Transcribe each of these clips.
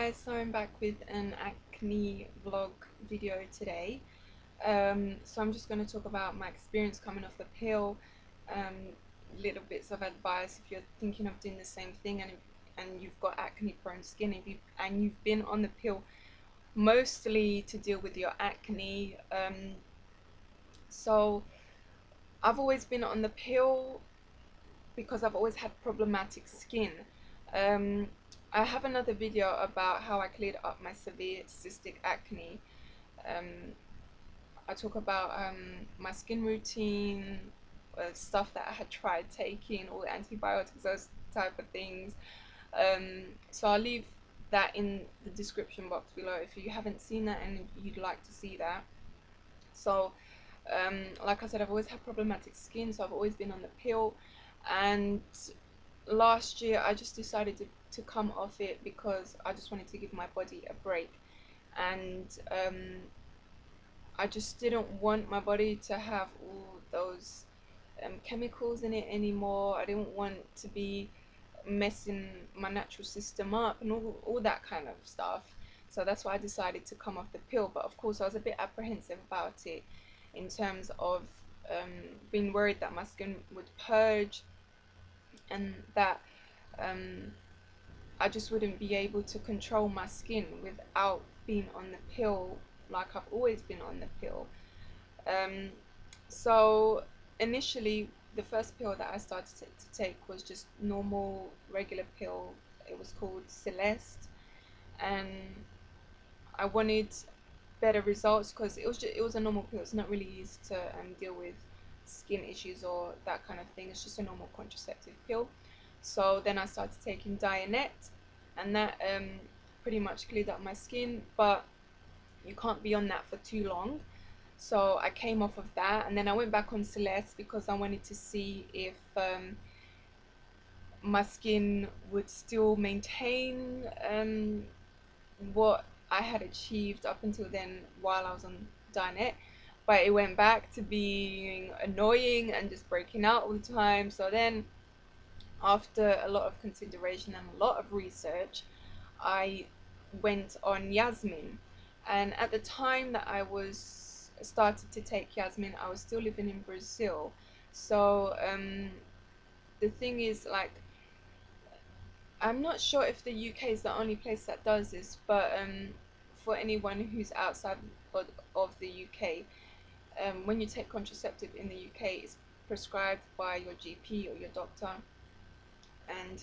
guys, so I'm back with an acne vlog video today. So I'm just going to talk about my experience coming off the pill, little bits of advice if you're thinking of doing the same thing and you've got acne prone skin and you've been on the pill mostly to deal with your acne. So I've always been on the pill because I've always had problematic skin. Um, I have another video about how I cleared up my severe cystic acne. Um, I talk about my skin routine, stuff that I had tried taking, all the antibiotics, those type of things. So I'll leave that in the description box below if you haven't seen that and you'd like to see that. So like I said, I've always had problematic skin, so I've always been on the pill. And last year I just decided to come off it because I just wanted to give my body a break. And I just didn't want my body to have all those chemicals in it anymore. I didn't want to be messing my natural system up and all that kind of stuff. So that's why I decided to come off the pill. But of course I was a bit apprehensive about it in terms of being worried that my skin would purge and that I just wouldn't be able to control my skin without being on the pill like I've always been on the pill. Um, so initially, the first pill that I started to take was just normal, regular pill. It was called Celeste, and I wanted better results because it was a normal pill. It's not really used to deal with skin issues or that kind of thing. It's just a normal contraceptive pill. So then I started taking Dianet, and that pretty much cleared up my skin, but you can't be on that for too long. So I came off of that, and then I went back on Celeste because I wanted to see if my skin would still maintain what I had achieved up until then while I was on Dianet, but it went back to being annoying and just breaking out all the time. So then, after a lot of consideration and a lot of research, I went on Yasmin. And at the time that I was started to take Yasmin, I was still living in Brazil. So the thing is, like, I'm not sure if the UK is the only place that does this, but for anyone who's outside of the UK, when you take contraceptive in the UK, it's prescribed by your GP or your doctor, and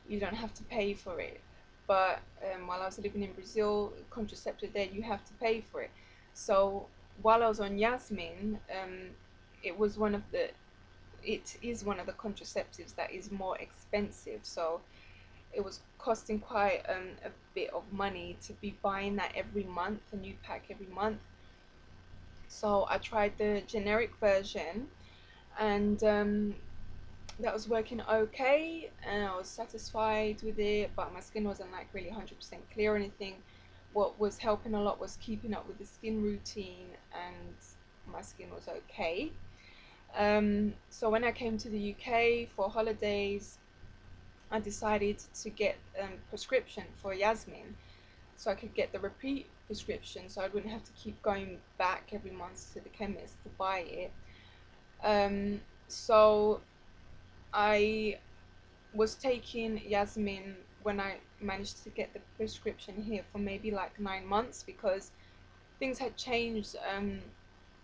you don't have to pay for it. But while I was living in Brazil, contraceptive there, you have to pay for it. So while I was on Yasmin, it was one of the it is one of the contraceptives that is more expensive. So it was costing quite a bit of money to be buying that every month, a new pack every month. So I tried the generic version, and that was working okay, and I was satisfied with it, but my skin wasn't like really 100% clear or anything. What was helping a lot was keeping up with the skin routine, and my skin was okay. So when I came to the UK for holidays, I decided to get a prescription for Yasmin so I could get the repeat prescription so I wouldn't have to keep going back every month to the chemist to buy it. So I was taking Yasmin when I managed to get the prescription here for maybe like 9 months because things had changed.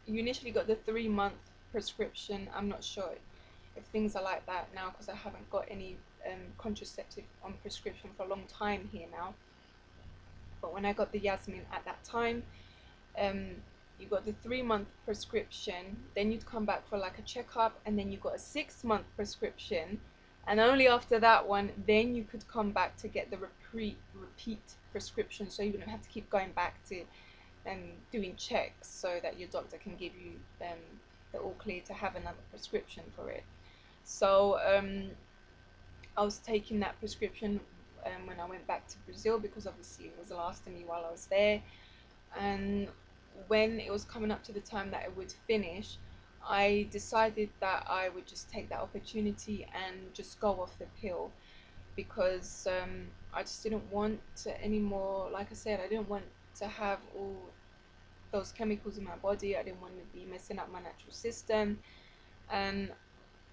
You initially got the 3-month prescription. I'm not sure if things are like that now because I haven't got any contraceptive on prescription for a long time here now. But when I got the Yasmin at that time, you got the 3-month prescription, then you'd come back for like a checkup, and then you got a 6-month prescription, and only after that one then you could come back to get the repeat prescription, so you wouldn't have to keep going back to doing checks so that your doctor can give you the all clear to have another prescription for it. So I was taking that prescription when I went back to Brazil because obviously it was lasting me while I was there. And when it was coming up to the time that it would finish, I decided that I would just take that opportunity and just go off the pill because I just didn't want to anymore. Like I said, I didn't want to have all those chemicals in my body. I didn't want to be messing up my natural system, and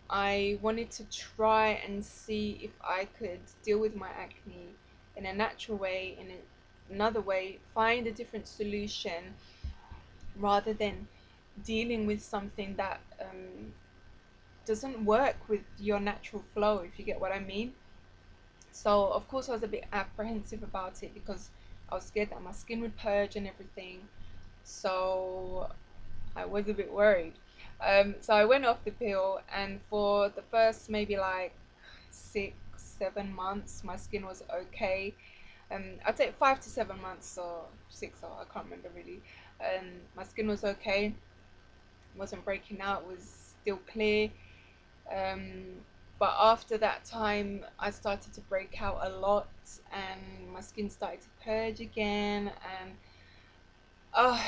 I wanted to try and see if I could deal with my acne in a natural way, in another way, find a different solution rather than dealing with something that doesn't work with your natural flow, if you get what I mean. So, of course, I was a bit apprehensive about it because I was scared that my skin would purge and everything. So, I was a bit worried. So I went off the pill, and for the first maybe like 6, 7 months, my skin was okay. I'd say 5 to 7 months or 6, or I can't remember really. My skin was okay, wasn't breaking out, was still clear. Um, but after that time, I started to break out a lot, and my skin started to purge again, and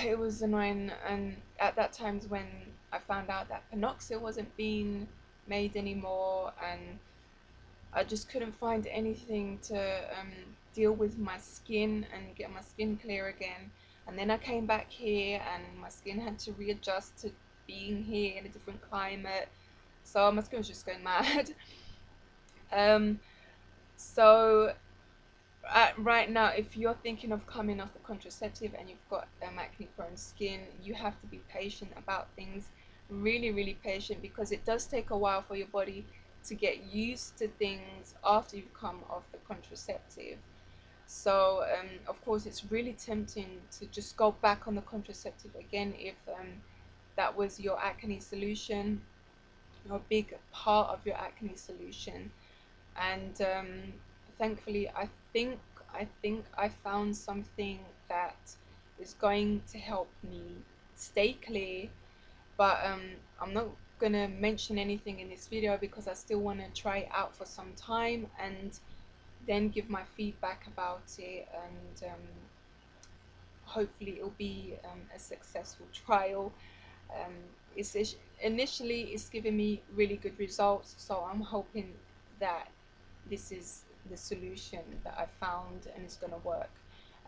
it was annoying. And at that time's when I found out that Panoxia wasn't being made anymore, and I just couldn't find anything to deal with my skin and get my skin clear again. And then I came back here, and my skin had to readjust to being here in a different climate. So my skin was just going mad. um, so right now, if you're thinking of coming off the contraceptive and you've got acne prone skin, you have to be patient about things, really really patient, because it does take a while for your body to get used to things after you've come off the contraceptive. So of course it's really tempting to just go back on the contraceptive again if that was your acne solution, or a big part of your acne solution. And thankfully I think I found something that is going to help me stay clear. But I'm not gonna mention anything in this video because I still want to try it out for some time and then give my feedback about it, and hopefully it'll be a successful trial. um, initially it's given me really good results, so I'm hoping that this is the solution that I found and it's going to work.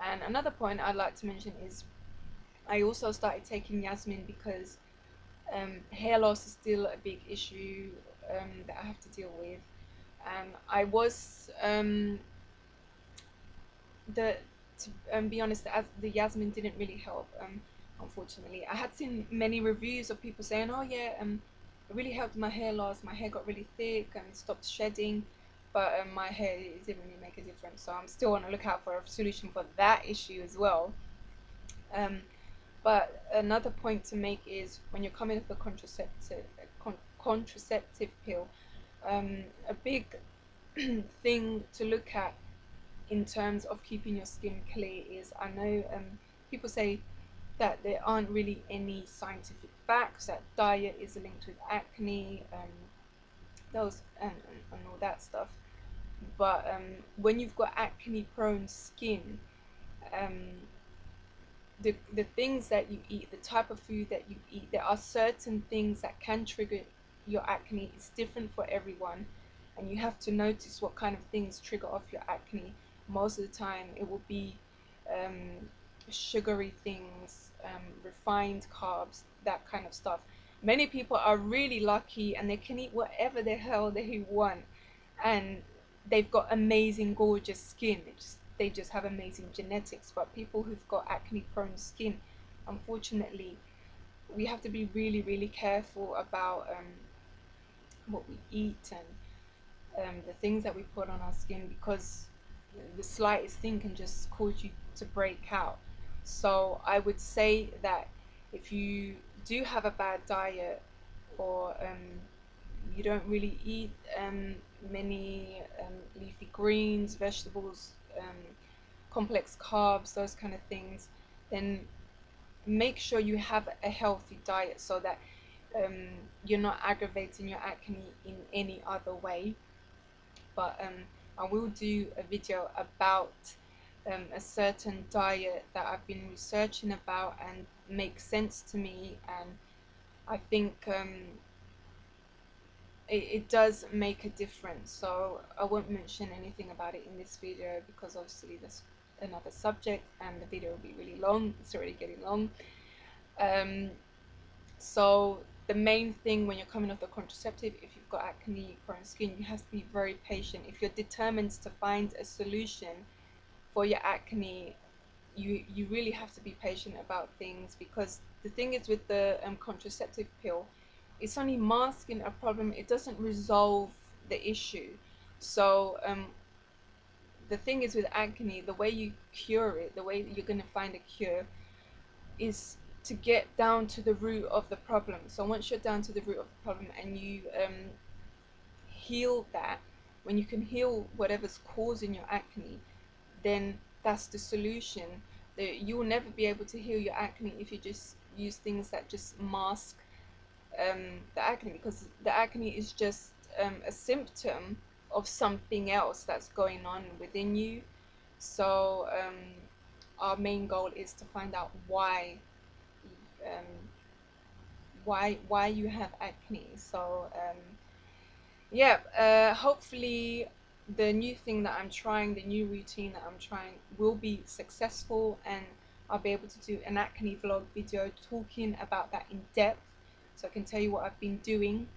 And another point I'd like to mention is I also started taking Yasmin because hair loss is still a big issue that I have to deal with. And I was the to be honest, as the Yasmin didn't really help. Unfortunately, I had seen many reviews of people saying, "Oh yeah, it really helped my hair loss. My hair got really thick and stopped shedding." But my hair, it didn't really make a difference. So I'm still on the lookout for a solution for that issue as well. Um, but another point to make is when you're coming off the contraceptive pill, a big thing to look at in terms of keeping your skin clear is, I know people say that there aren't really any scientific facts that diet is linked with acne, those and all that stuff. But when you've got acne prone skin, um, the things that you eat, the type of food that you eat, there are certain things that can trigger your acne. It's different for everyone, and you have to notice what kind of things trigger off your acne. Most of the time, it will be um, sugary things, refined carbs, that kind of stuff. Many people are really lucky and they can eat whatever the hell they want, and they've got amazing, gorgeous skin. They just have amazing genetics. But people who've got acne prone skin, unfortunately, we have to be really, really careful about what we eat and the things that we put on our skin, because the slightest thing can just cause you to break out. So I would say that if you do have a bad diet, or you don't really eat many leafy greens, vegetables, complex carbs, those kind of things, then make sure you have a healthy diet so that um, you're not aggravating your acne in any other way. But I will do a video about a certain diet that I've been researching about and makes sense to me, and I think it does make a difference. So I won't mention anything about it in this video because obviously that's another subject and the video will be really long. It's already getting long. Um, so the main thing when you're coming off the contraceptive, if you've got acne prone skin, you have to be very patient. If you're determined to find a solution for your acne, you really have to be patient about things, because the thing is with the contraceptive pill, it's only masking a problem. It doesn't resolve the issue. So the thing is with acne, the way you cure it, the way you're going to find a cure, is to get down to the root of the problem. So once you're down to the root of the problem and you heal that, when you can heal whatever's causing your acne, then that's the solution. You will never be able to heal your acne if you just use things that just mask the acne, because the acne is just a symptom of something else that's going on within you. So our main goal is to find out um, why you have acne. So yeah, hopefully the new thing that I'm trying, the new routine that I'm trying, will be successful, and I'll be able to do an acne vlog video talking about that in depth, so I can tell you what I've been doing.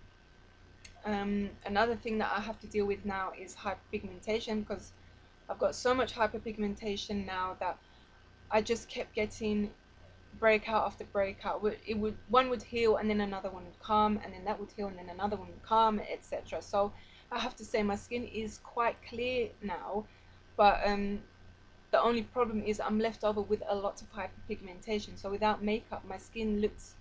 Another thing that I have to deal with now is hyperpigmentation, because I've got so much hyperpigmentation now that I just kept getting breakout after breakout. One would heal and then another one would come, and then that would heal and then another one would come, etc. So I have to say my skin is quite clear now, but the only problem is I'm left over with a lot of hyperpigmentation. So without makeup, my skin looks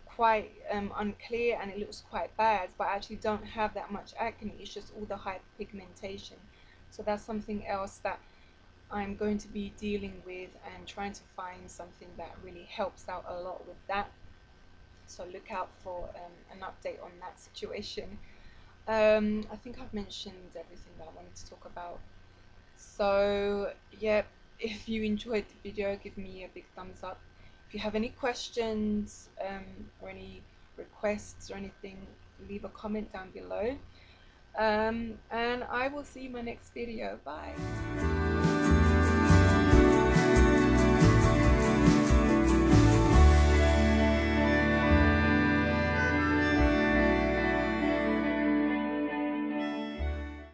quite unclear and it looks quite bad, but I actually don't have that much acne. It's just all the hyperpigmentation. So that's something else that I'm going to be dealing with, and trying to find something that really helps out a lot with that. So look out for an update on that situation. I think I've mentioned everything that I wanted to talk about. So yeah, if you enjoyed the video, give me a big thumbs up. If you have any questions or any requests or anything, leave a comment down below. And I will see you in my next video. Bye.